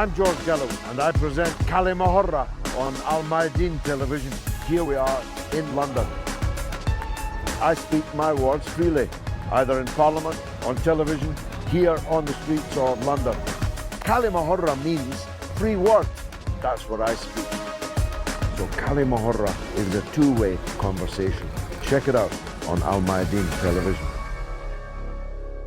I'm George Galloway, and I present Kalima Horra on Al Mayadeen television. Here we are in London. I speak my words freely, either in Parliament, on television, here on the streets of London. Kalima Horra means free word. That's what I speak. So Kalima Horra is a two-way conversation. Check it out on Al Mayadeen television.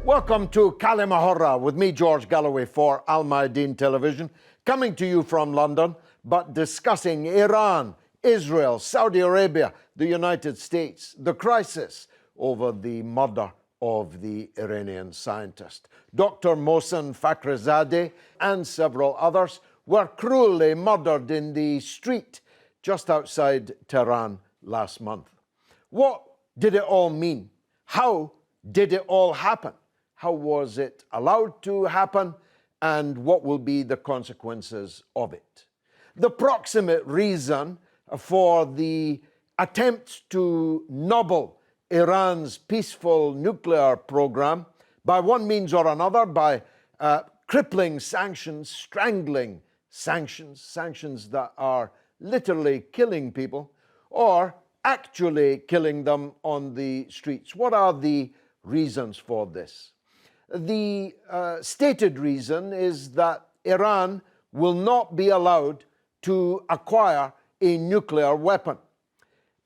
Welcome to Kalima Horra with me, George Galloway, for Al Mayadeen television, coming to you from London, but discussing Iran, Israel, Saudi Arabia, the United States, the crisis over the murder of the Iranian scientist. Dr. Mohsen Fakhrizadeh and several others were cruelly murdered in the street just outside Tehran last month. What did it all mean? How did it all happen? How was it allowed to happen? And what will be the consequences of it? The proximate reason for the attempt to nobble Iran's peaceful nuclear program by one means or another, by crippling sanctions, strangling sanctions that are literally killing people or actually killing them on the streets. What are the reasons for this? The stated reason is that Iran will not be allowed to acquire a nuclear weapon.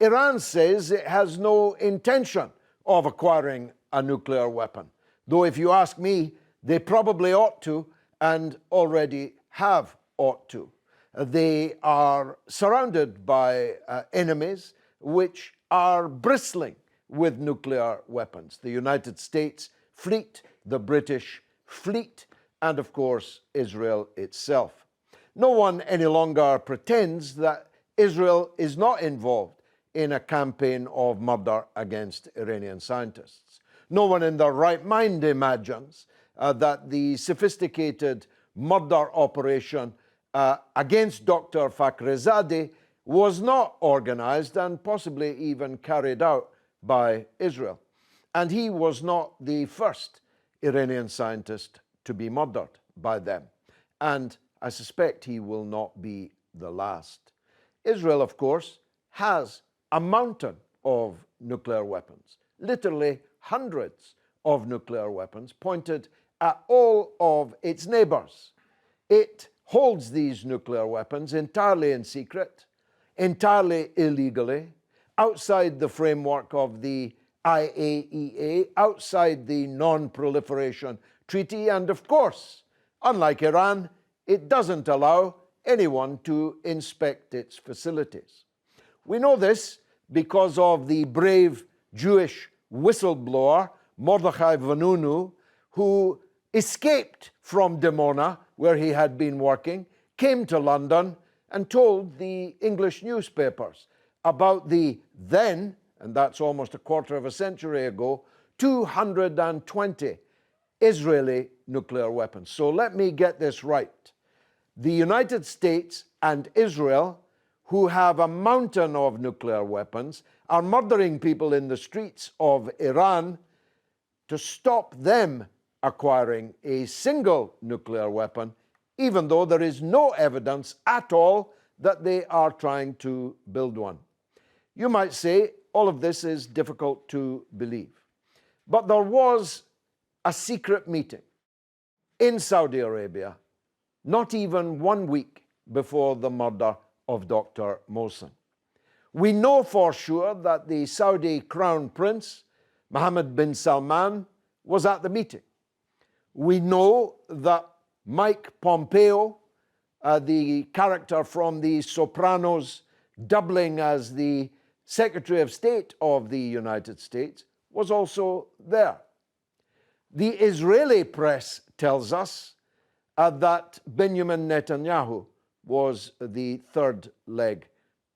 Iran says it has no intention of acquiring a nuclear weapon, though if you ask me, they probably ought to and already have ought to. They are surrounded by enemies which are bristling with nuclear weapons. The United States fleet, the British fleet, and of course, Israel itself. No one any longer pretends that Israel is not involved in a campaign of murder against Iranian scientists. No one in their right mind imagines that the sophisticated murder operation against Dr. Fakhrizadeh was not organized and possibly even carried out by Israel. And he was not the first Iranian scientist to be murdered by them. And I suspect he will not be the last. Israel, of course, has a mountain of nuclear weapons, literally hundreds of nuclear weapons pointed at all of its neighbors. It holds these nuclear weapons entirely in secret, entirely illegally, outside the framework of the IAEA, outside the Non-Proliferation Treaty, and of course, unlike Iran, it doesn't allow anyone to inspect its facilities. We know this because of the brave Jewish whistleblower, Mordechai Vanunu, who escaped from Dimona, where he had been working, came to London and told the English newspapers about the then, and that's almost a quarter of a century ago, 220 Israeli nuclear weapons. So let me get this right. The United States and Israel, who have a mountain of nuclear weapons, are murdering people in the streets of Iran to stop them acquiring a single nuclear weapon, even though there is no evidence at all that they are trying to build one. You might say all of this is difficult to believe. But there was a secret meeting in Saudi Arabia not even 1 week before the murder of Dr. Mohsen. We know for sure that the Saudi Crown Prince, Mohammed bin Salman, was at the meeting. We know that Mike Pompeo, the character from The Sopranos, doubling as the Secretary of State of the United States, was also there. The Israeli press tells us that Benjamin Netanyahu was the third leg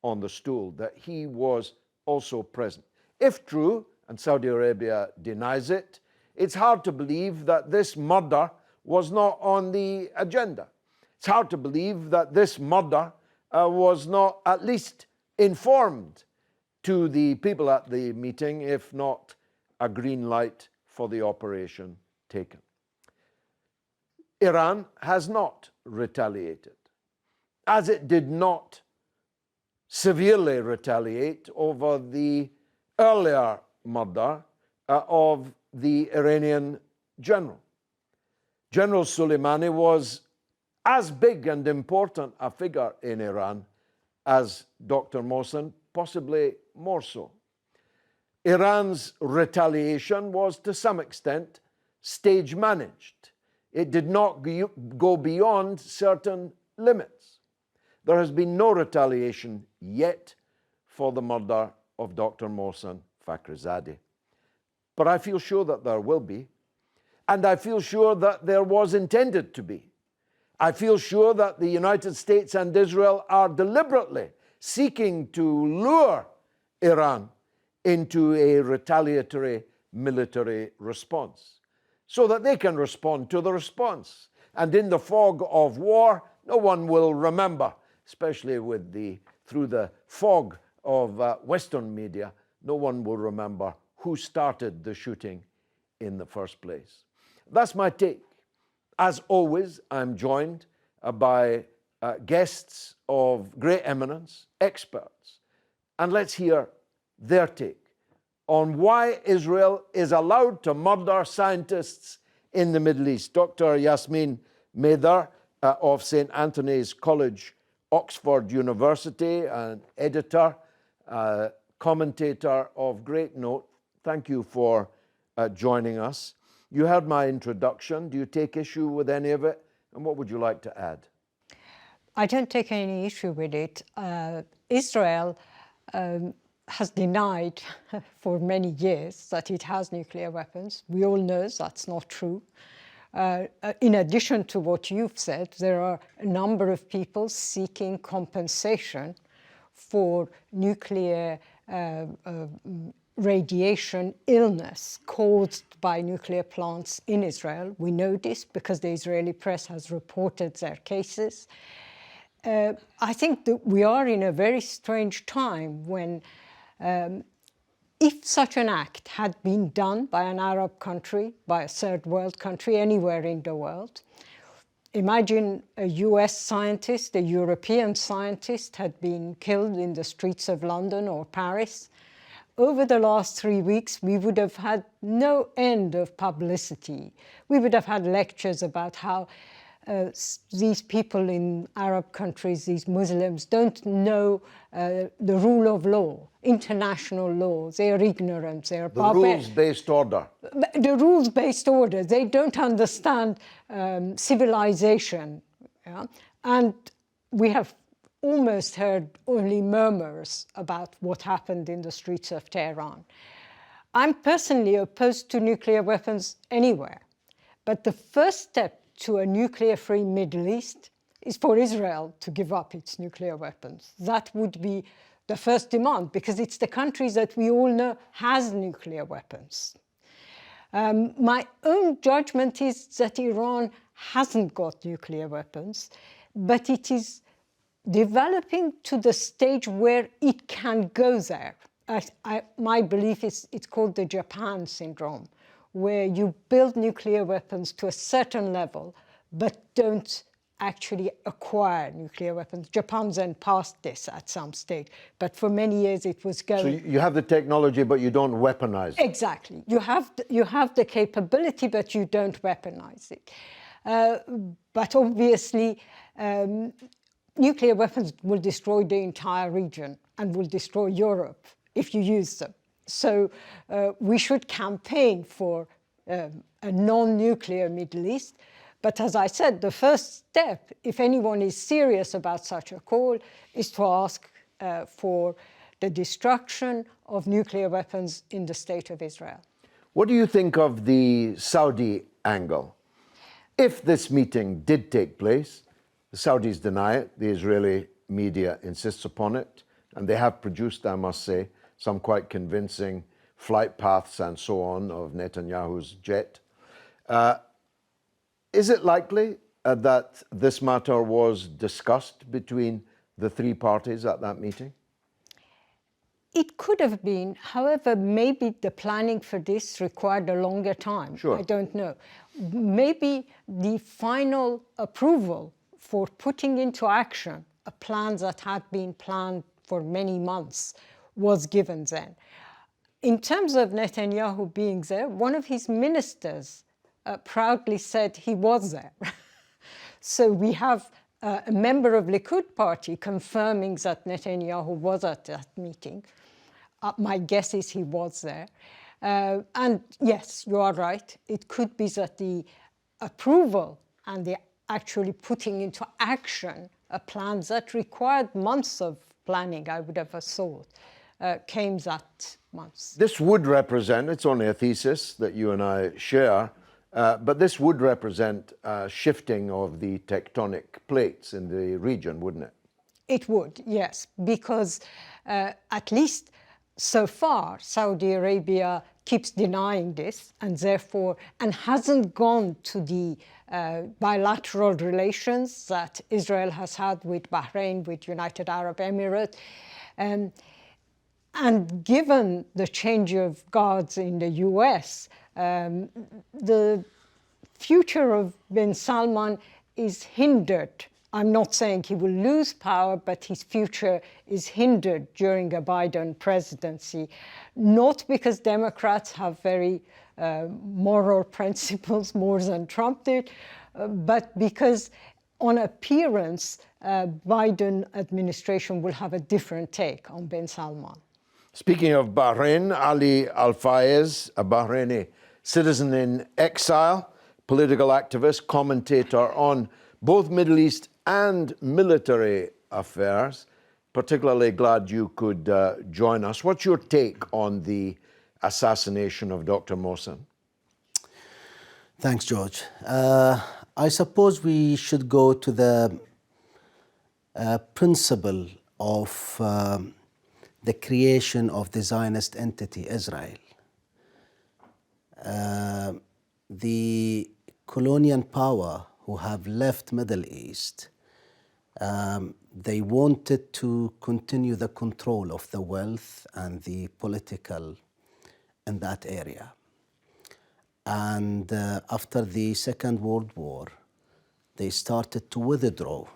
on the stool, that he was also present. If true, and Saudi Arabia denies it, it's hard to believe that this murder was not on the agenda. It's hard to believe that this murder was not at least informed to the people at the meeting, if not a green light for the operation taken. Iran has not retaliated, as it did not severely retaliate over the earlier murder of the Iranian general. General Soleimani was as big and important a figure in Iran as Dr. Mohsen, possibly more so. Iran's retaliation was to some extent stage managed. It did not go beyond certain limits. There has been no retaliation yet for the murder of Dr. Mohsen Fakhrizadeh. But I feel sure that there will be, and I feel sure that there was intended to be. I feel sure that the United States and Israel are deliberately seeking to lure Iran into a retaliatory military response so that they can respond to the response. And in the fog of war, no one will remember, especially through the fog of Western media, no one will remember who started the shooting in the first place. That's my take. As always, I'm joined by guests of great eminence, experts, and let's hear their take on why Israel is allowed to murder scientists in the Middle East. Dr. Yassamine Mather of St. Anthony's College, Oxford University, an editor, commentator of great note. Thank you for joining us. You heard my introduction. Do you take issue with any of it? And what would you like to add? I don't take any issue with it. Israel has denied for many years that it has nuclear weapons. We all know that's not true. In addition to what you've said, there are a number of people seeking compensation for nuclear radiation illness caused by nuclear plants in Israel. We know this because the Israeli press has reported their cases. I think that we are in a very strange time when if such an act had been done by an Arab country, by a third world country, anywhere in the world, imagine a US scientist, a European scientist had been killed in the streets of London or Paris. Over the last 3 weeks, we would have had no end of publicity. We would have had lectures about how these people in Arab countries, these Muslims, don't know the rule of law, international law. They are ignorant. They are barbaric. The rules-based order. The rules-based order. They don't understand civilization. Yeah? And we have almost heard only murmurs about what happened in the streets of Tehran. I'm personally opposed to nuclear weapons anywhere. But the first step to a nuclear-free Middle East is for Israel to give up its nuclear weapons. That would be the first demand, because it's the countries that we all know has nuclear weapons. My own judgment is that Iran hasn't got nuclear weapons, but it is developing to the stage where it can go there. My belief is it's called the Japan syndrome, where you build nuclear weapons to a certain level, but don't actually acquire nuclear weapons. Japan then passed this at some stage, but for many years it was going... So you have the technology, but you don't weaponize it. Exactly. You have the capability, but you don't weaponize it. But obviously, nuclear weapons will destroy the entire region and will destroy Europe if you use them. So we should campaign for a non-nuclear Middle East. But as I said, the first step, if anyone is serious about such a call, is to ask for the destruction of nuclear weapons in the state of Israel. What do you think of the Saudi angle? If this meeting did take place, the Saudis deny it, the Israeli media insists upon it, and they have produced, I must say, some quite convincing flight paths and so on of Netanyahu's jet. Is it likely that this matter was discussed between the three parties at that meeting? It could have been. However, maybe the planning for this required a longer time. Sure. I don't know. maybe the final approval for putting into action a plan that had been planned for many months was given then. In terms of Netanyahu being there, one of his ministers proudly said he was there. So we have a member of Likud party confirming that Netanyahu was at that meeting. My guess is he was there. And yes, you are right. It could be that the approval and the actually putting into action a plan that required months of planning, I would have thought, came that months. This would represent, it's only a thesis that you and I share, but this would represent a shifting of the tectonic plates in the region, wouldn't it? It would, yes, because at least so far, Saudi Arabia keeps denying this and therefore, and hasn't gone to the bilateral relations that Israel has had with Bahrain, with United Arab Emirates. And given the change of guards in the US, the future of bin Salman is hindered. I'm not saying he will lose power, but his future is hindered during a Biden presidency, not because Democrats have very moral principles more than Trump did, but because on appearance, Biden administration will have a different take on bin Salman. Speaking of Bahrain, Ali Alfayez, a Bahraini citizen in exile, political activist, commentator on both Middle East and military affairs. Particularly glad you could join us. What's your take on the assassination of Dr. Mohsen? Thanks, George. I suppose we should go to the principle of the creation of the Zionist entity, Israel. The colonial power who have left Middle East, they wanted to continue the control of the wealth and the political in that area. And after the Second World War, they started to withdraw,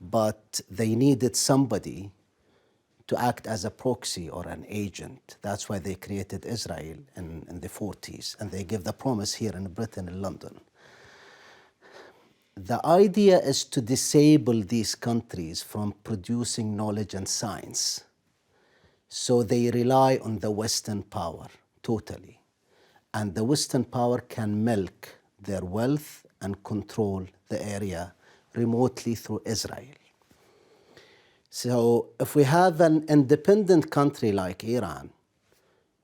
but they needed somebody to act as a proxy or an agent. That's why they created Israel in the 40s, and they gave the promise here in Britain and London. The idea is to disable these countries from producing knowledge and science. So they rely on the Western power totally. And the Western power can milk their wealth and control the area remotely through Israel. So if we have an independent country like Iran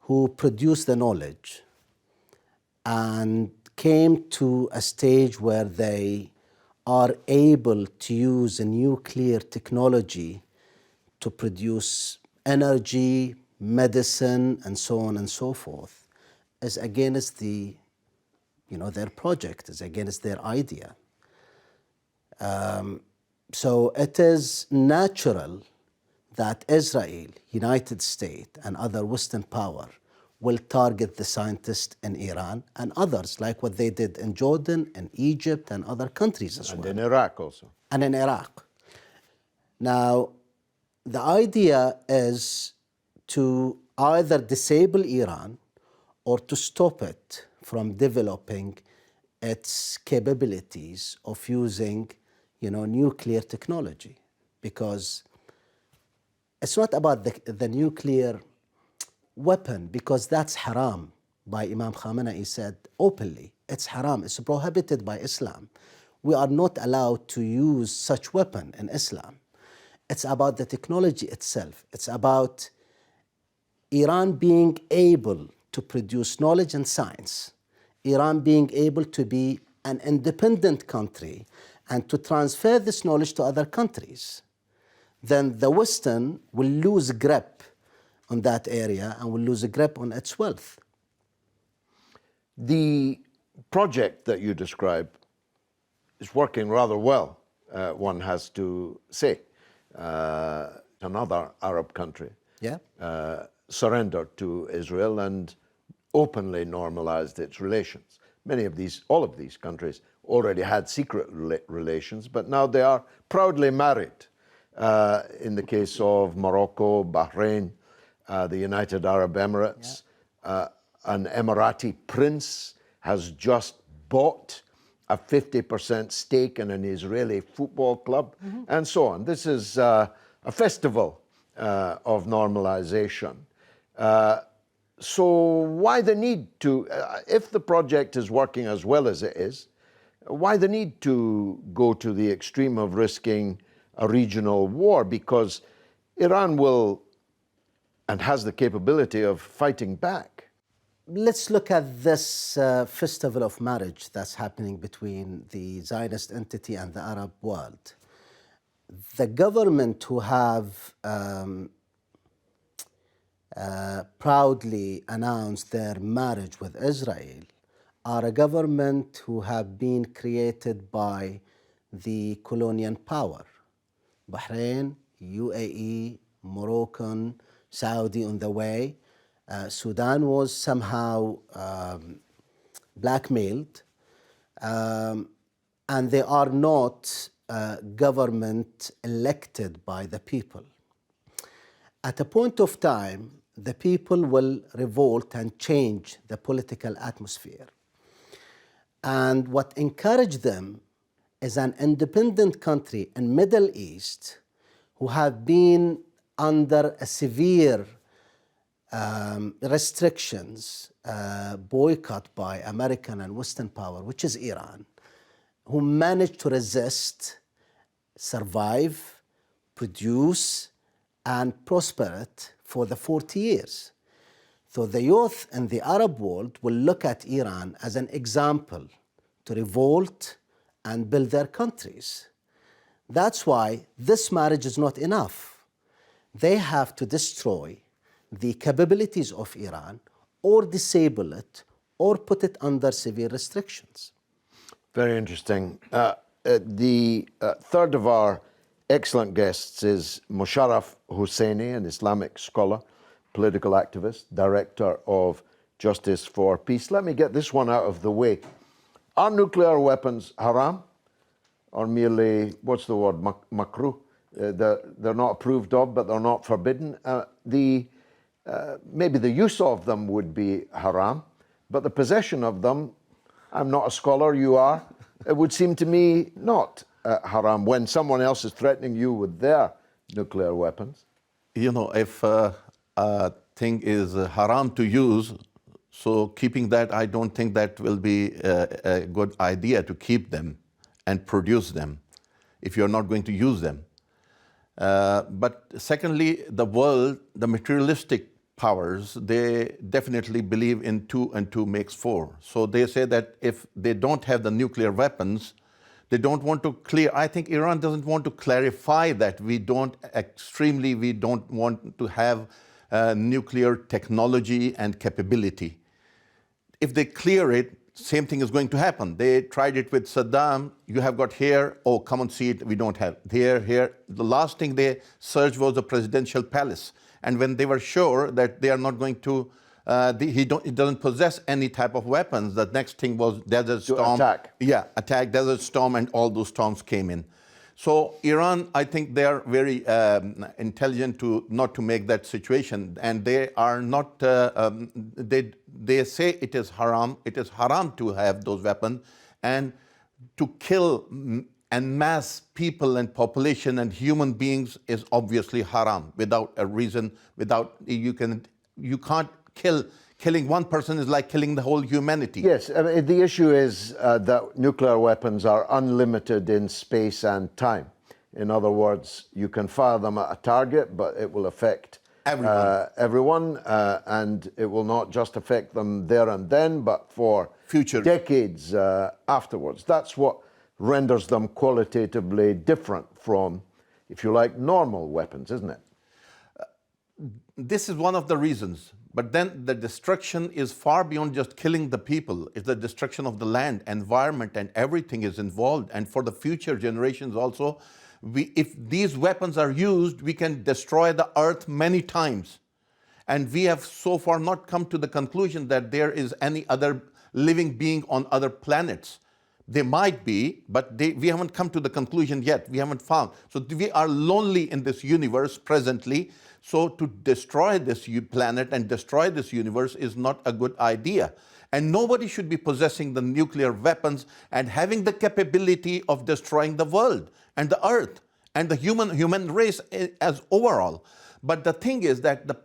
who produced the knowledge and came to a stage where they are able to use a nuclear technology to produce energy, medicine, and so on and so forth, is against the, their project, is against their idea. So it is natural that Israel, United States, and other Western power will target the scientists in Iran and others, like what they did in Jordan and Egypt and other countries as well. And in Iraq also. And in Iraq. Now, the idea is to either disable Iran or to stop it from developing its capabilities of using, nuclear technology. Because it's not about the nuclear weapon, because that's haram. By Imam Khamenei said openly, it's haram, it's prohibited by Islam. We are not allowed to use such weapon in Islam. It's about the technology itself. It's about Iran being able to produce knowledge and science, Iran being able to be an independent country and to transfer this knowledge to other countries. Then the Western will lose grip on that area and will lose a grip on its wealth. The project that you describe is working rather well, one has to say. Another Arab country surrendered to Israel and openly normalized its relations. many of these, all of these countries already had secret relations, but now they are proudly married. In the case of Morocco, Bahrain, the United Arab Emirates, an Emirati prince has just bought a 50% stake in an Israeli football club, and so on. This is a festival of normalization. So why the need to, if the project is working as well as it is, why the need to go to the extreme of risking a regional war? Because Iran will and has the capability of fighting back. Let's look at this festival of marriage that's happening between the Zionist entity and the Arab world. The government who have proudly announced their marriage with Israel are a government who have been created by the colonial power. Bahrain, UAE, Moroccan, Saudi on the way. Sudan was somehow blackmailed, and they are not government elected by the people. At a point of time, the people will revolt and change the political atmosphere. And what encouraged them is an independent country in Middle East who have been under a severe restrictions, boycott by American and Western power, which is Iran, who managed to resist, survive, produce, and prosper it for the 40 years. So the youth in the Arab world will look at Iran as an example to revolt and build their countries. That's why this marriage is not enough. They have to destroy the capabilities of Iran or disable it or put it under severe restrictions. Very interesting. The third of our excellent guests is Musharraf Hussaini, an Islamic scholar, political activist, director of Justice for Peace. Let me get this one out of the way. Are nuclear weapons haram or merely, what's the word, makruh? They're not approved of, but they're not forbidden. Maybe the use of them would be haram, but the possession of them, I'm not a scholar, you are, it would seem to me not haram when someone else is threatening you with their nuclear weapons. You know, if a thing is haram to use, so keeping that, I don't think that will be a good idea to keep them and produce them if you're not going to use them. But secondly, the world, the materialistic powers, they definitely believe in 2 and 2 makes 4. So they say that if they don't have the nuclear weapons, they don't want to clear. I think Iran doesn't want to clarify that we don't want to have nuclear technology and capability. If they clear it, same thing is going to happen. They tried it with Saddam. You have got here, oh, come and see it, we don't have. Here. The last thing they searched was the presidential palace. And when they were sure that they are not going to, he doesn't possess any type of weapons, the next thing was Desert Storm. Attack. Yeah, attack, Desert Storm, and all those storms came in. So Iran, I think they are very intelligent to not to make that situation, and they are not. They say it is haram. It is haram to have those weapons, and to kill en masse people and population and human beings is obviously haram without a reason. You can't kill. Killing one person is like killing the whole humanity. Yes, I mean, the issue is that nuclear weapons are unlimited in space and time. In other words, you can fire them at a target, but it will affect everyone, and it will not just affect them there and then, but for future decades afterwards. That's what renders them qualitatively different from, if you like, normal weapons, isn't it? This is one of the reasons. But then the destruction is far beyond just killing the people. It's the destruction of the land, environment, and everything is involved. And for the future generations also, if these weapons are used, we can destroy the earth many times. And we have so far not come to the conclusion that there is any other living being on other planets. They might be, but we haven't come to the conclusion yet. We haven't found. So we are lonely in this universe presently. So to destroy this planet and destroy this universe is not a good idea. And nobody should be possessing the nuclear weapons and having the capability of destroying the world and the earth and the human race as overall. But the thing is that the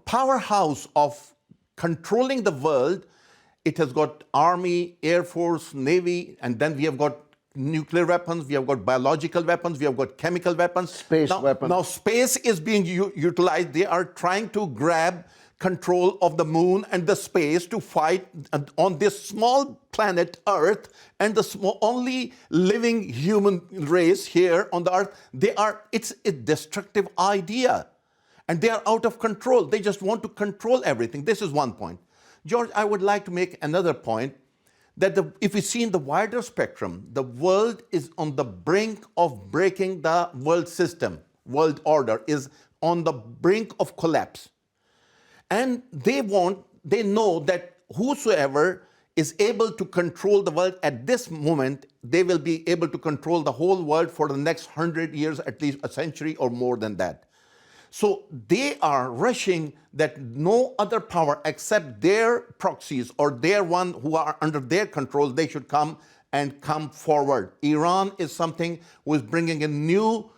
powerhouse of controlling the world, it has got army, air force, navy, and then we have got nuclear weapons, we have got biological weapons, we have got chemical weapons. Space weapons. Now space is being utilized. They are trying to grab control of the moon and the space to fight on this small planet Earth, and the only living human race here on the Earth. It's a destructive idea. And they are out of control. They just want to control everything. This is one point. George, I would like to make another point, that if we see in the wider spectrum, the world is on the brink of breaking. The world system, world order is on the brink of collapse. And they know that whosoever is able to control the world at this moment, they will be able to control the whole world for the next 100 years, at least a century or more than that. So they are rushing that no other power except their proxies or their one who are under their control, they should come forward. Iran is something who is bringing in new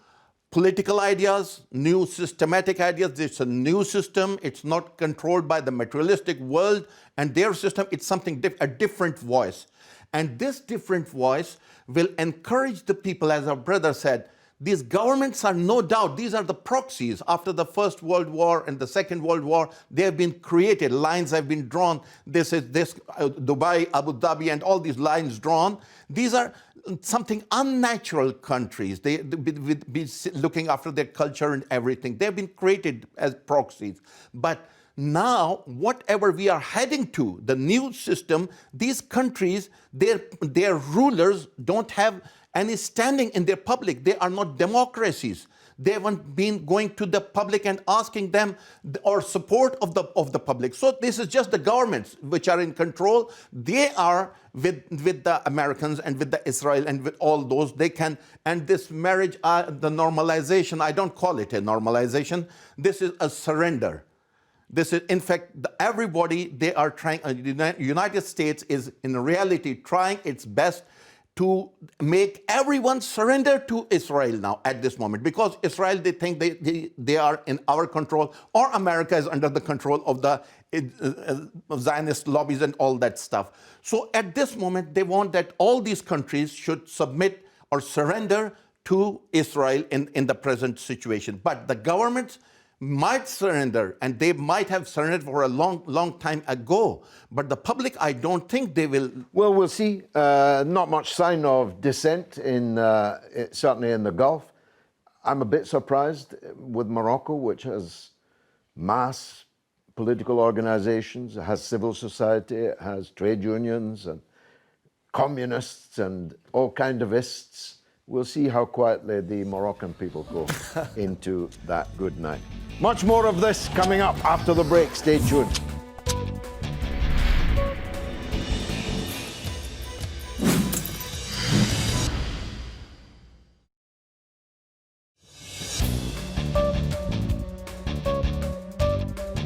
political ideas, new systematic ideas. It's a new system. It's not controlled by the materialistic world and their system. It's something, a different voice. And this different voice will encourage the people, as our brother said. These governments are no doubt, these are the proxies. After the First World War and the Second World War, they have been created, lines have been drawn. This is Dubai, Abu Dhabi, and all these lines drawn. These are something unnatural countries. They be looking after their culture and everything. They've been created as proxies. But now, whatever we are heading to, the new system, these countries, their rulers don't have any standing in their public. They are not democracies. They haven't been going to the public and asking them or support of the public. So this is just the governments which are in control. They are with the Americans and with the Israel and with all those. They can, and this marriage, the normalization, I don't call it a normalization. This is a surrender. This is, in fact, everybody, they are trying, the United States is in reality trying its best to make everyone surrender to Israel now at this moment, because Israel, they think they are in our control, or America is under the control of the Zionist lobbies and all that stuff. So at this moment, they want that all these countries should submit or surrender to Israel in the present situation. But the governments might surrender, and they might have surrendered for a long time ago. But the public, I don't think they will. Well, we'll see. Not much sign of dissent, certainly in the Gulf. I'm a bit surprised with Morocco, which has mass political organizations, it has civil society, it has trade unions and communists and all kind of ists. We'll see how quietly the Moroccan people go into that good night. Much more of this coming up after the break. Stay tuned.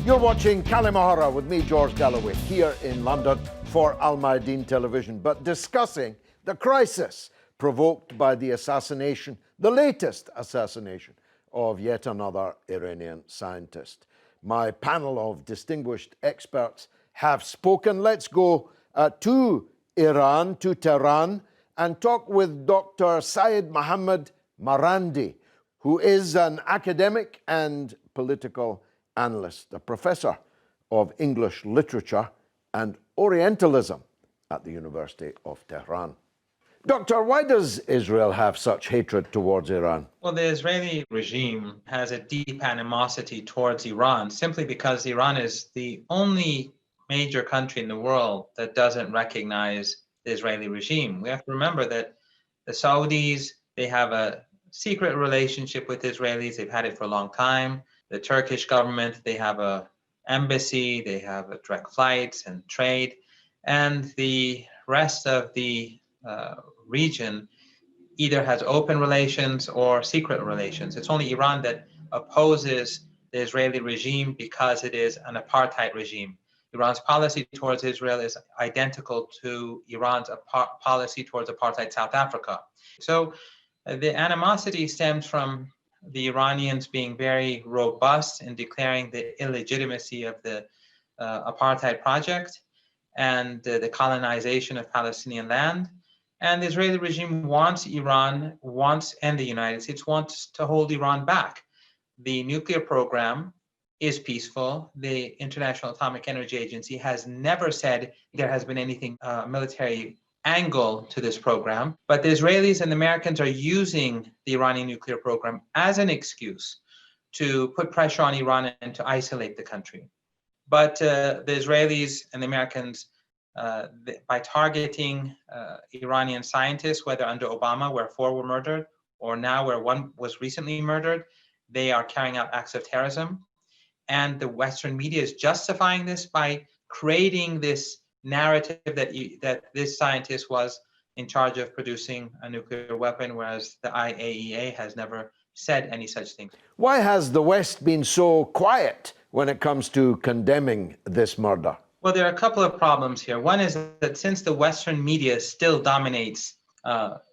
You're watching Kalima Horra with me, George Galloway, here in London for Al Mayadeen Television, but discussing the crisis provoked by the assassination, the latest assassination, of yet another Iranian scientist. My panel of distinguished experts have spoken. Let's go to Iran, to Tehran, and talk with Dr. Seyed Mohammad Marandi, who is an academic and political analyst, a professor of English literature and Orientalism at the University of Tehran. Doctor, why does Israel have such hatred towards Iran? Well, the Israeli regime has a deep animosity towards Iran simply because Iran is the only major country in the world that doesn't recognize the Israeli regime. We have to remember that the Saudis, they have a secret relationship with Israelis. They've had it for a long time. The Turkish government, they have a embassy, they have direct flights and trade, and the rest of the region either has open relations or secret relations. It's only Iran that opposes the Israeli regime because it is an apartheid regime. Iran's policy towards Israel is identical to Iran's policy towards apartheid South Africa. So the animosity stems from the Iranians being very robust in declaring the illegitimacy of the apartheid project and the colonization of Palestinian land. And the Israeli regime wants Iran, and the United States wants to hold Iran back. The nuclear program is peaceful. The International Atomic Energy Agency has never said there has been anything military angle to this program, but the Israelis and the Americans are using the Iranian nuclear program as an excuse to put pressure on Iran and to isolate the country. But the Israelis and the Americans, by targeting Iranian scientists, whether under Obama, where 4 were murdered, or now where 1 was recently murdered, they are carrying out acts of terrorism. And the Western media is justifying this by creating this narrative that this scientist was in charge of producing a nuclear weapon, whereas the IAEA has never said any such thing. Why has the West been so quiet when it comes to condemning this murder? Well, there are a couple of problems here. One is that since the Western media still dominates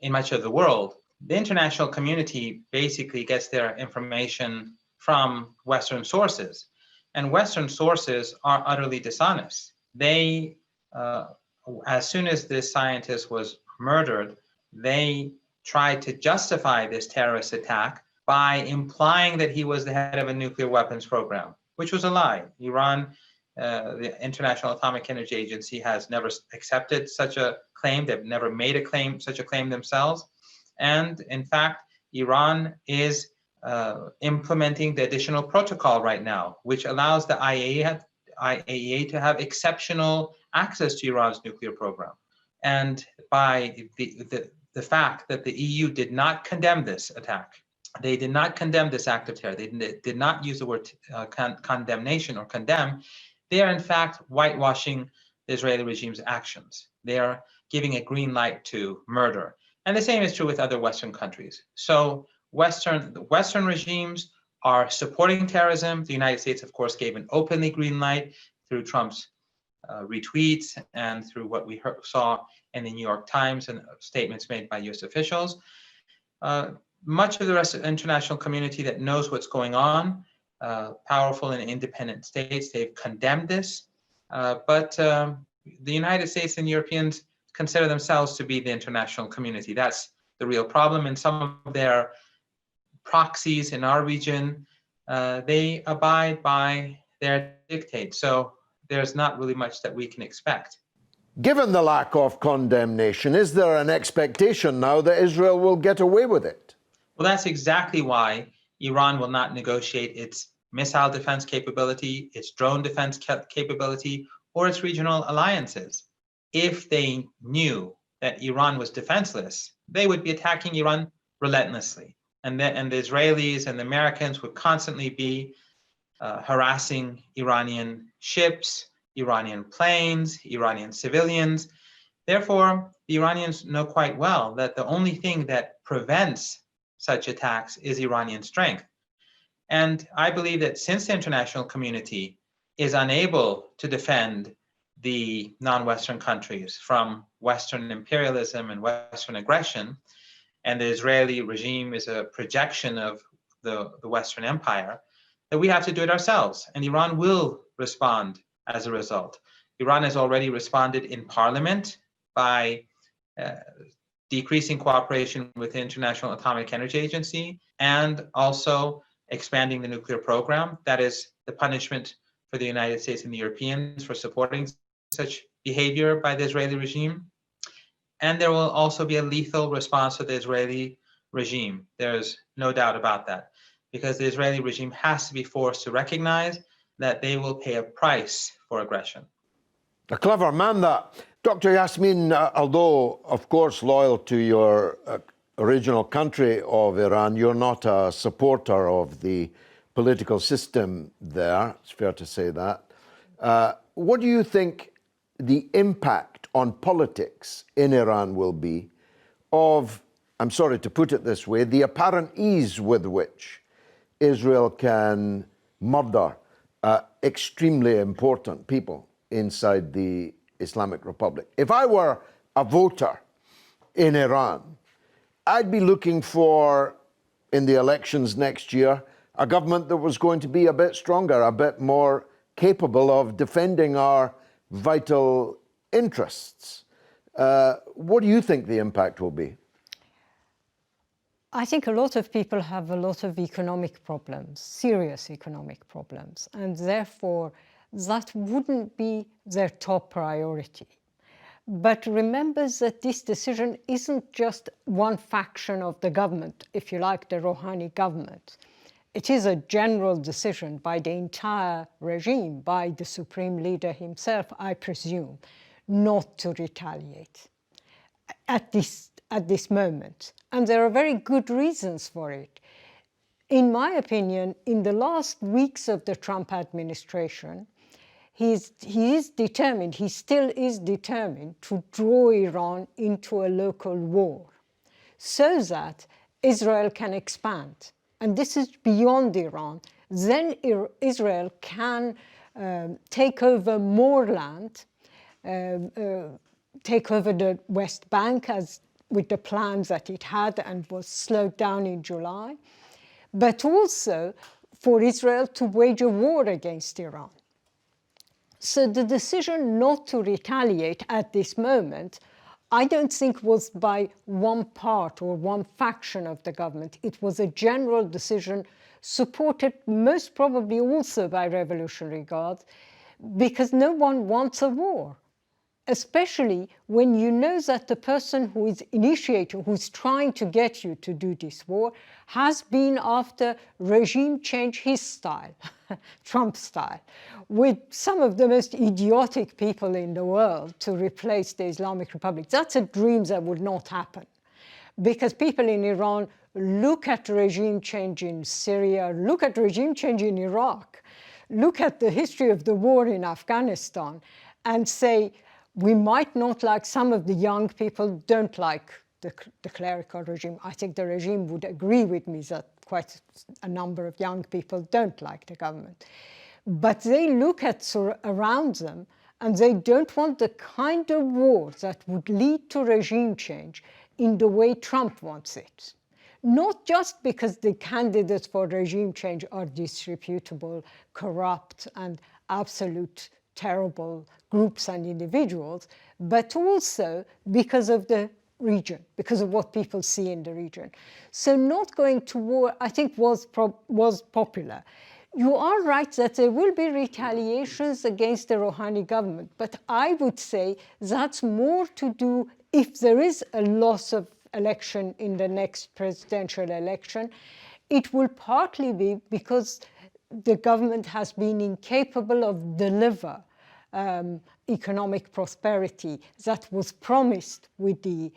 in much of the world, the international community basically gets their information from Western sources. And Western sources are utterly dishonest. They, as soon as this scientist was murdered, they tried to justify this terrorist attack by implying that he was the head of a nuclear weapons program, which was a lie. Iran, the International Atomic Energy Agency, has never accepted such a claim. They've never made such a claim themselves. And in fact, Iran is implementing the additional protocol right now, which allows the IAEA to have exceptional access to Iran's nuclear program. And by the fact that the EU did not condemn this attack, they did not condemn this act of terror, they did not use the word condemnation or condemn, they are in fact whitewashing the Israeli regime's actions. They are giving a green light to murder. And the same is true with other Western countries. So Western regimes are supporting terrorism. The United States, of course, gave an openly green light through Trump's retweets and through what we saw in the New York Times and statements made by US officials. Much of the rest of the international community that knows what's going on, powerful and independent states, they've condemned this. But the United States and Europeans consider themselves to be the international community. That's the real problem. And some of their proxies in our region, they abide by their dictates. So there's not really much that we can expect. Given the lack of condemnation, is there an expectation now that Israel will get away with it? Well, that's exactly why Iran will not negotiate its missile defense capability, its drone defense capability, or its regional alliances. If they knew that Iran was defenseless, they would be attacking Iran relentlessly. And the Israelis and the Americans would constantly be harassing Iranian ships, Iranian planes, Iranian civilians. Therefore, the Iranians know quite well that the only thing that prevents such attacks is Iranian strength. And I believe that since the international community is unable to defend the non-Western countries from Western imperialism and Western aggression, and the Israeli regime is a projection of the Western empire, that we have to do it ourselves. And Iran will respond as a result. Iran has already responded in parliament by decreasing cooperation with the International Atomic Energy Agency and also expanding the nuclear program. That is the punishment for the United States and the Europeans for supporting such behavior by the Israeli regime. And there will also be a lethal response to the Israeli regime. There's no doubt about that, because the Israeli regime has to be forced to recognize that they will pay a price for aggression. A clever man, that. Dr. Yassamine, although, of course, loyal to your original country of Iran, you're not a supporter of the political system there. It's fair to say that. What do you think the impact on politics in Iran will be of, I'm sorry to put it this way, the apparent ease with which Israel can murder extremely important people inside the Islamic Republic? If I were a voter in Iran, I'd be looking for, in the elections next year, a government that was going to be a bit stronger, a bit more capable of defending our vital interests. What do you think the impact will be? I think a lot of people have a lot of economic problems, serious economic problems, and therefore that wouldn't be their top priority. But remember that this decision isn't just one faction of the government, if you like, the Rouhani government. It is a general decision by the entire regime, by the supreme leader himself, I presume, not to retaliate at this moment. And there are very good reasons for it. In my opinion, in the last weeks of the Trump administration, he still is determined to draw Iran into a local war so that Israel can expand. And this is beyond Iran. Then Israel can take over more land, take over the West Bank with the plans that it had and was slowed down in July, but also for Israel to wage a war against Iran. So the decision not to retaliate at this moment, I don't think was by one part or one faction of the government. It was a general decision supported most probably also by Revolutionary Guard, because no one wants a war, especially when you know that the person who is initiating, who's trying to get you to do this war, has been after regime change his style, Trump style, with some of the most idiotic people in the world to replace the Islamic Republic. That's a dream that would not happen, because people in Iran look at regime change in Syria, look at regime change in Iraq, look at the history of the war in Afghanistan and say, we might not like, some of the young people don't like the clerical regime. I think the regime would agree with me that quite a number of young people don't like the government. But they look at around them and they don't want the kind of war that would lead to regime change in the way Trump wants it. Not just because the candidates for regime change are disreputable, corrupt, and absolute terrible groups and individuals, but also because of the region, because of what people see in the region. So not going to war, I think, was popular. You are right that there will be retaliations against the Rouhani government, but I would say that's more to do, if there is a loss of election in the next presidential election, it will partly be because the government has been incapable of deliver economic prosperity that was promised with the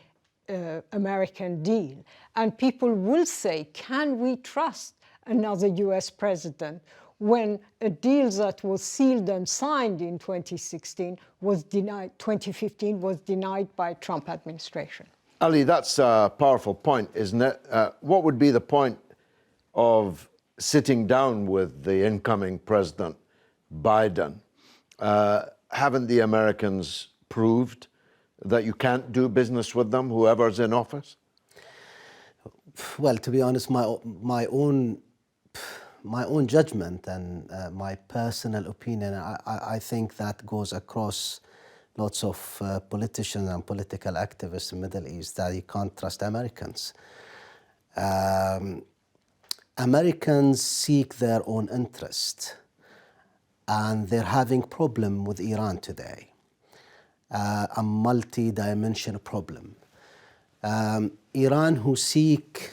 American deal. And people will say, can we trust another US president when a deal that was sealed and signed in 2016 was denied, 2015 was denied by Trump administration? Ali, that's a powerful point, isn't it? What would be the point of sitting down with the incoming President Biden? Haven't the Americans proved that you can't do business with them, whoever's in office? Well, to be honest, my own judgment and my personal opinion, I think that goes across lots of politicians and political activists in the Middle East, that you can't trust Americans. Americans seek their own interest, and they're having problem with Iran today, a multi-dimensional problem. Iran, who seek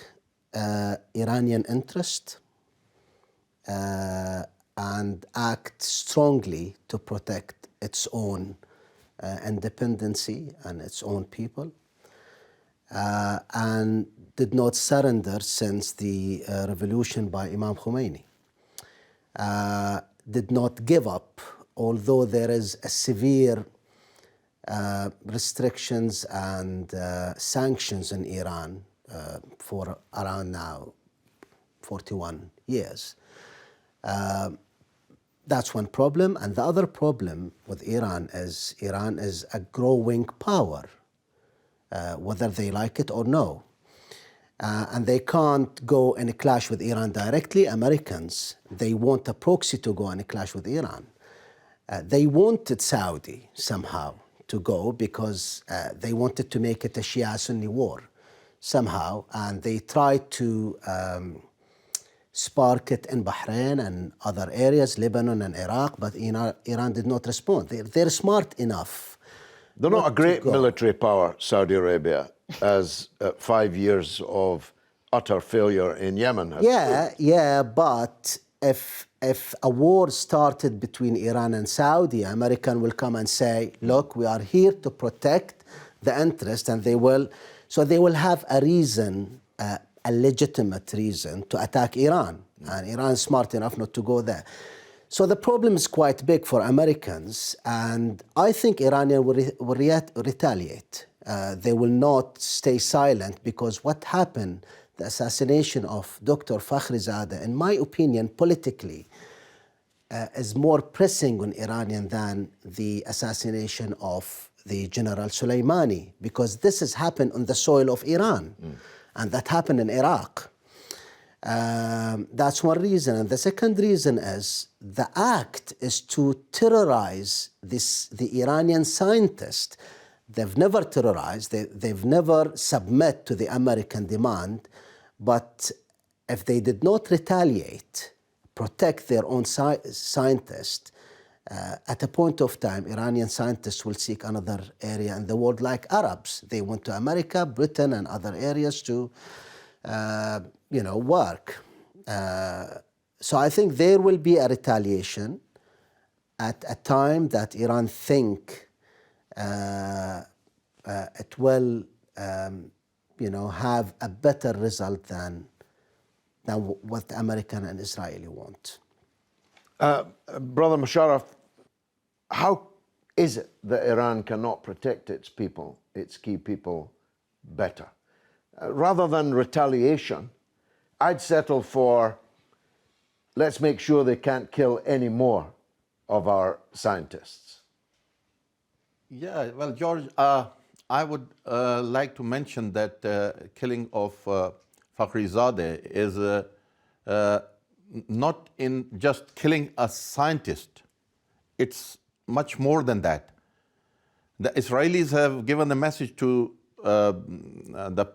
Iranian interest and act strongly to protect its own independency and its own people, and did not surrender since the revolution by Imam Khomeini. did not give up, although there is a severe restrictions and sanctions in Iran for around now 41 years. That's one problem. And the other problem with Iran is a growing power, whether they like it or no. And they can't go in a clash with Iran directly. Americans, they want a proxy to go in a clash with Iran. They wanted Saudi somehow to go because they wanted to make it a Shia-Sunni war somehow. And they tried to spark it in Bahrain and other areas, Lebanon and Iraq, but Iran did not respond. They're smart enough. They're not a great military power, Saudi Arabia, as 5 years of utter failure in Yemen. Yeah, but if a war started between Iran and Saudi, American will come and say, look, we are here to protect the interest, and they will have a reason, a legitimate reason to attack Iran. And Iran is smart enough not to go there. So the problem is quite big for Americans, and I think Iranians will retaliate. They will not stay silent, because what happened, the assassination of Dr. Fakhrizadeh, in my opinion, politically, is more pressing on Iranian than the assassination of the General Soleimani, because this has happened on the soil of Iran, and that happened in Iraq. That's one reason. And the second reason is the act is to terrorize the Iranian scientists. They've never terrorized, they've never submit to the American demand, but if they did not retaliate, protect their own scientists, at a point of time, Iranian scientists will seek another area in the world like Arabs. They went to America, Britain, and other areas to work. So I think there will be a retaliation at a time that Iran think it will, have a better result than what the American and Israeli want. Brother Musharraf, how is it that Iran cannot protect its people, its key people, better? Rather than retaliation, I'd settle for, let's make sure they can't kill any more of our scientists. Yeah, well, George, I would like to mention that killing of Fakhrizadeh is not in just killing a scientist. It's much more than that. The Israelis have given the message to the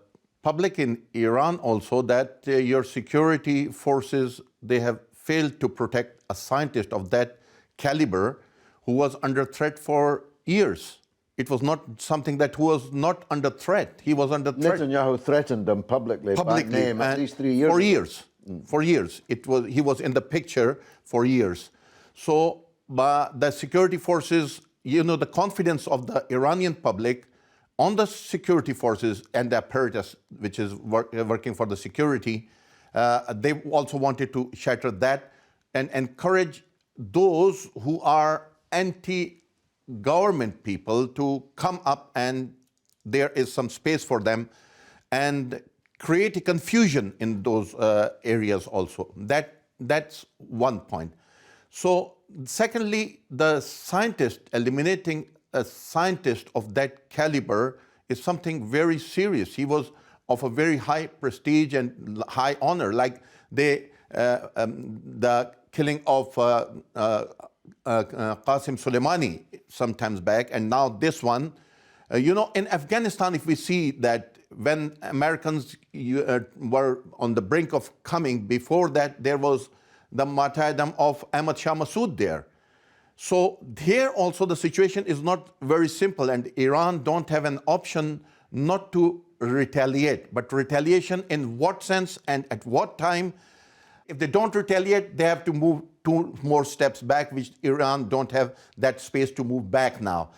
public in Iran also that your security forces, they have failed to protect a scientist of that caliber who was under threat for years. It was not something that was not under threat. He was under threat. Netanyahu threatened them publicly by name at least 3 years for ago. years. For years. He was in the picture for years. So the security forces, the confidence of the Iranian public on the security forces and the apparatus which is working for the security, they also wanted to shatter that and encourage those who are anti-government people to come up, and there is some space for them, and create a confusion in those areas also. That's one point. So secondly, the scientist, eliminating a scientist of that caliber is something very serious. He was of a very high prestige and high honor, like the killing of Qasem Soleimani sometimes back, and now this one. In Afghanistan, if we see that when Americans were on the brink of coming, before that there was the martyrdom of Ahmad Shah Massoud there. So here also the situation is not very simple, and Iran don't have an option not to retaliate. But retaliation in what sense and at what time? If they don't retaliate, they have to move 2 more steps back, which Iran don't have that space to move back now.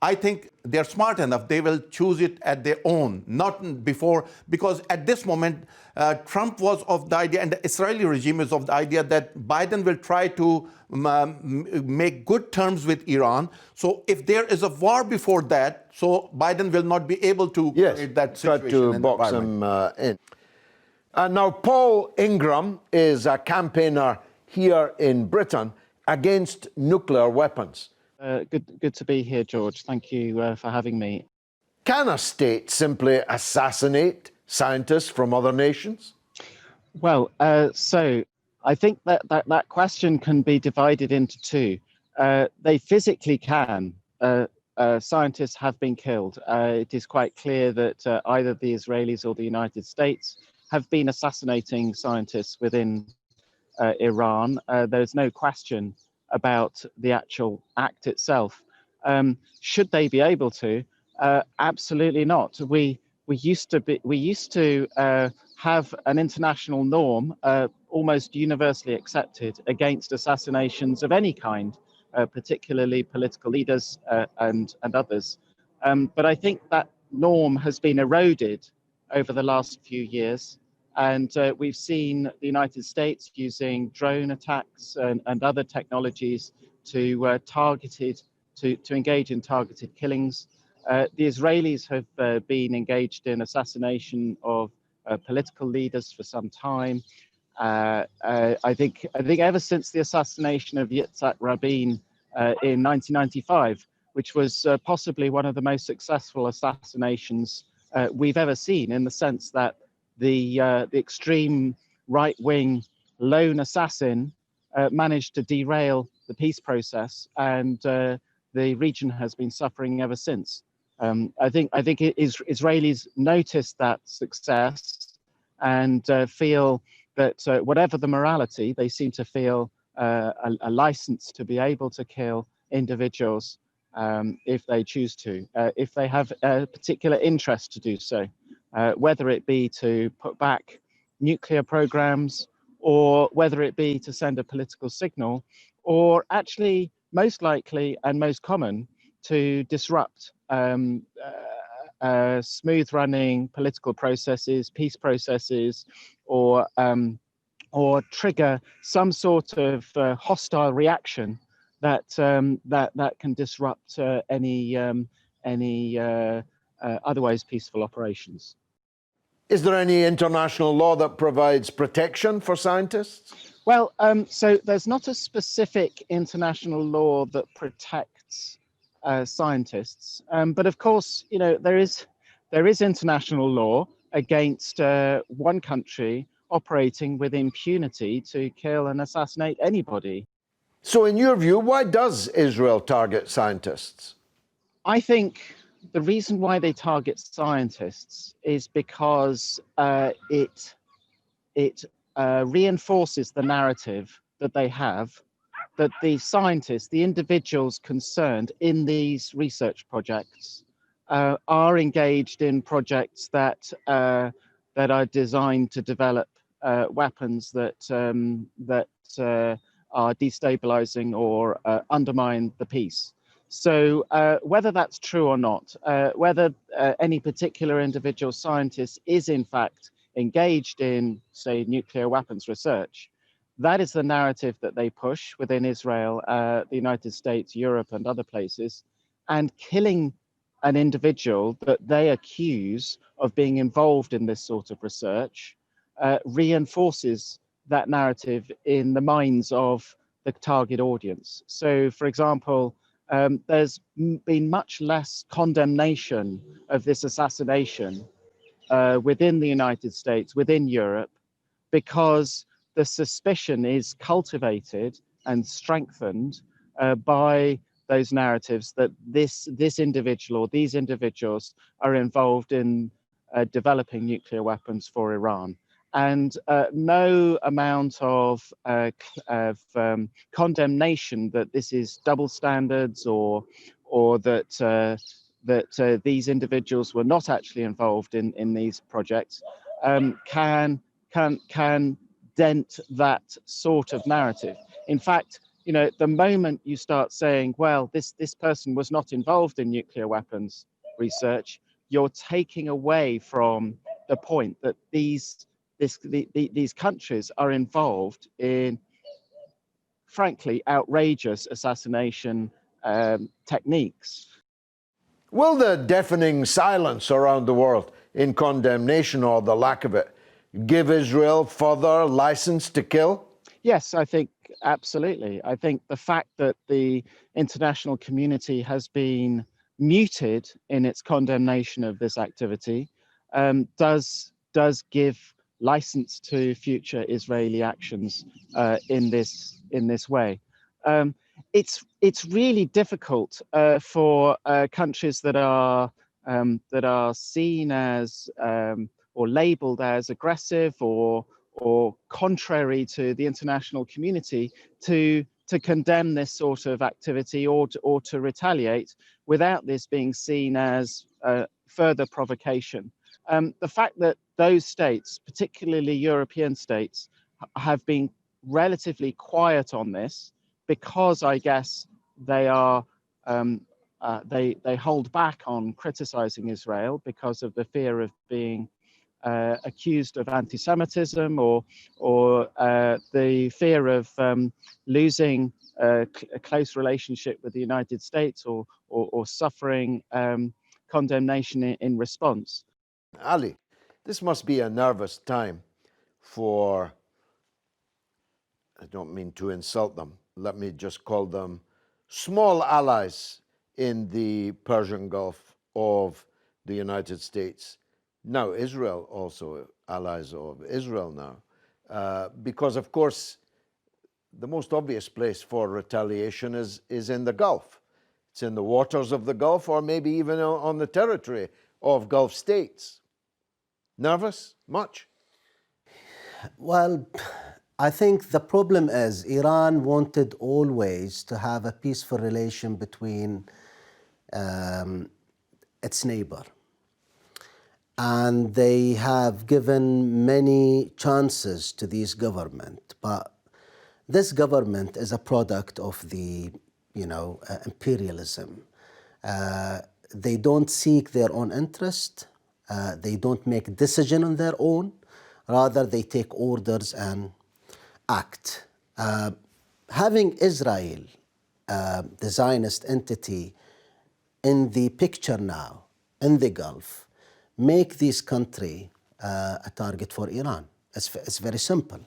I think they're smart enough, they will choose it at their own, not before, because at this moment, Trump was of the idea, and the Israeli regime is of the idea that Biden will try to make good terms with Iran. So if there is a war before that, so Biden will not be able to create that situation. Try to box him in. Now, Paul Ingram is a campaigner here in Britain against nuclear weapons. Good to be here, George. Thank you for having me. Can a state simply assassinate scientists from other nations? Well, so I think that question can be divided into two. They physically can. Scientists have been killed. It is quite clear that either the Israelis or the United States have been assassinating scientists within Iran. There's no question about the actual act itself. Should they be able to? Absolutely not. We used to have an international norm almost universally accepted against assassinations of any kind, particularly political leaders and others. But I think that norm has been eroded over the last few years. And we've seen the United States using drone attacks and other technologies to engage in targeted killings. The Israelis have been engaged in assassination of political leaders for some time. I think ever since the assassination of Yitzhak Rabin in 1995, which was possibly one of the most successful assassinations we've ever seen, in the sense that the extreme right-wing lone assassin managed to derail the peace process, and the region has been suffering ever since. I think Israelis noticed that success and feel that whatever the morality, they seem to feel a license to be able to kill individuals if they choose to, if they have a particular interest to do so. Whether it be to put back nuclear programs, or whether it be to send a political signal, or actually most likely and most common to disrupt smooth running political processes, peace processes, or trigger some sort of hostile reaction that can disrupt any otherwise peaceful operations. Is there any international law that provides protection for scientists? Well, so there's not a specific international law that protects scientists, but of course, you know, there is international law against one country operating with impunity to kill and assassinate anybody. So in your view, why does Israel target scientists? I think the reason why they target scientists is because it reinforces the narrative that they have, that the scientists, the individuals concerned in these research projects, are engaged in projects that are designed to develop weapons that are destabilizing or undermine the peace. So whether that's true or not, whether any particular individual scientist is in fact engaged in, say, nuclear weapons research, that is the narrative that they push within Israel, the United States, Europe, and other places. And killing an individual that they accuse of being involved in this sort of research reinforces that narrative in the minds of the target audience. So, for example, there's been much less condemnation of this assassination within the United States, within Europe, because the suspicion is cultivated and strengthened by those narratives that this individual or these individuals are involved in developing nuclear weapons for Iran. And no amount of condemnation that this is double standards or that these individuals were not actually involved in these projects can dent that sort of narrative. In fact, you know, the moment you start saying, well, this person was not involved in nuclear weapons research, you're taking away from the point that these countries are involved in, frankly, outrageous assassination techniques. Will the deafening silence around the world in condemnation, or the lack of it, give Israel further license to kill? Yes, I think absolutely. I think the fact that the international community has been muted in its condemnation of this activity does give license to future Israeli actions in this way. It's really difficult for countries that are seen as or labelled as aggressive or contrary to the international community to condemn this sort of activity or to retaliate without this being seen as further provocation. The fact that those states, particularly European states, have been relatively quiet on this because I guess they are they hold back on criticizing Israel because of the fear of being accused of anti-Semitism or the fear of losing a close relationship with the United States or suffering condemnation in response. Ali, this must be a nervous time for, I don't mean to insult them, let me just call them small allies in the Persian Gulf of the United States. Now Israel also allies of Israel now, because of course the most obvious place for retaliation is in the Gulf. It's in the waters of the Gulf, or maybe even on the territory of Gulf states. Nervous? Much? Well, I think the problem is Iran wanted always to have a peaceful relation between its neighbor. And they have given many chances to this government, but this government is a product of the, imperialism. They don't seek their own interest. They don't make decision on their own. Rather, they take orders and act. Having Israel, the Zionist entity, in the picture now, in the Gulf, make this country a target for Iran. It's very simple.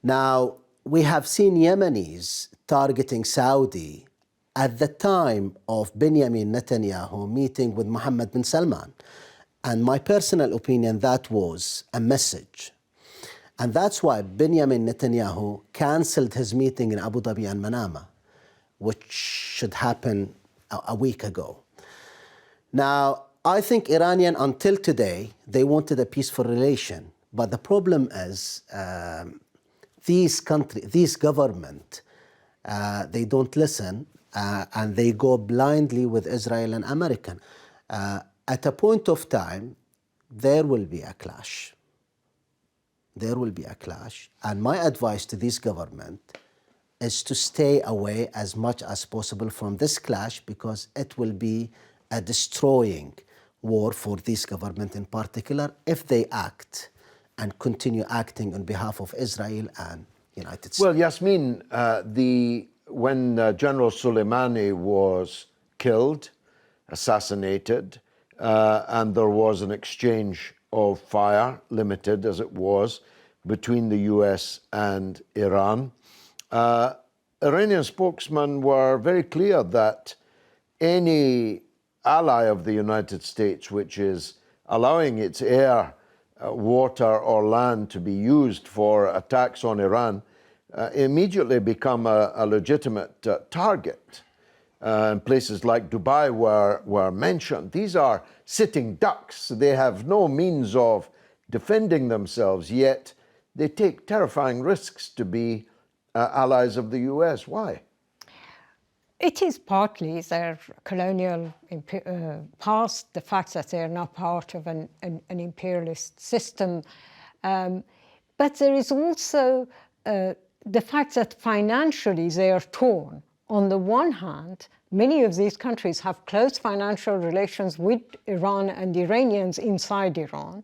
Now, we have seen Yemenis targeting Saudi at the time of Benjamin Netanyahu meeting with Mohammed bin Salman. And my personal opinion, that was a message. And that's why Benjamin Netanyahu canceled his meeting in Abu Dhabi and Manama, which should happen a week ago. Now, I think Iranian, until today, they wanted a peaceful relation. But the problem is these government, they don't listen and they go blindly with Israel and American. At a point of time, there will be a clash. There will be a clash. And my advice to this government is to stay away as much as possible from this clash, because it will be a destroying war for this government in particular if they act and continue acting on behalf of Israel and United States. Well, Yasmine, when General Soleimani was killed, assassinated, and there was an exchange of fire, limited as it was, between the US and Iran, Iranian spokesmen were very clear that any ally of the United States which is allowing its air, water or land to be used for attacks on Iran immediately become a legitimate target. And places like Dubai were mentioned. These are sitting ducks. They have no means of defending themselves, yet they take terrifying risks to be allies of the US. Why? It is partly their colonial past, the fact that they are now part of an imperialist system. But there is also the fact that financially they are torn. On the one hand, many of these countries have close financial relations with Iran and Iranians inside Iran.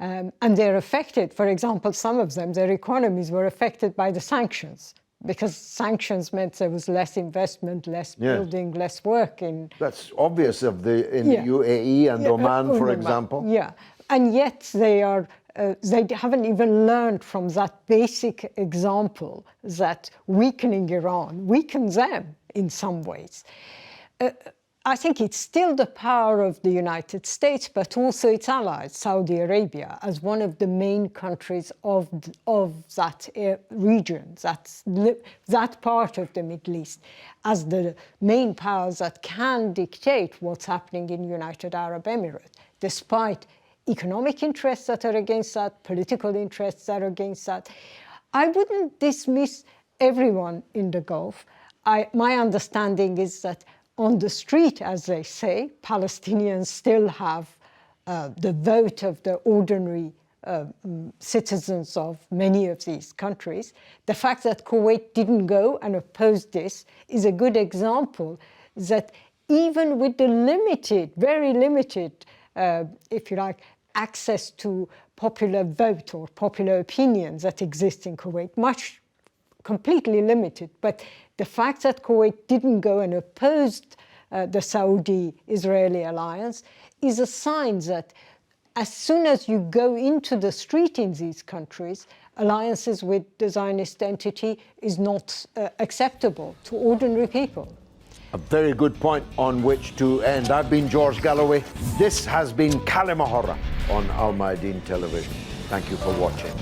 And they're affected, for example, some of them, their economies were affected by the sanctions, because sanctions meant there was less investment, less building, less work in... That's obvious in the UAE and Oman, for example. Yeah, and yet they haven't even learned from that basic example that weakening Iran weakens them in some ways. I think it's still the power of the United States, but also its allies, Saudi Arabia, as one of the main countries of that region, that part of the Middle East, as the main powers that can dictate what's happening in United Arab Emirates, despite economic interests that are against that, political interests that are against that. I wouldn't dismiss everyone in the Gulf. My understanding is that on the street, as they say, Palestinians still have the vote of the ordinary citizens of many of these countries. The fact that Kuwait didn't go and oppose this is a good example that even with the limited, very limited, if you like, access to popular vote or popular opinions that exist in Kuwait, completely limited, but the fact that Kuwait didn't go and opposed the Saudi-Israeli alliance is a sign that as soon as you go into the street in these countries, alliances with the Zionist entity is not acceptable to ordinary people. A very good point on which to end. I've been George Galloway. This has been Kalima Horra on Al Mayadeen Television. Thank you for watching.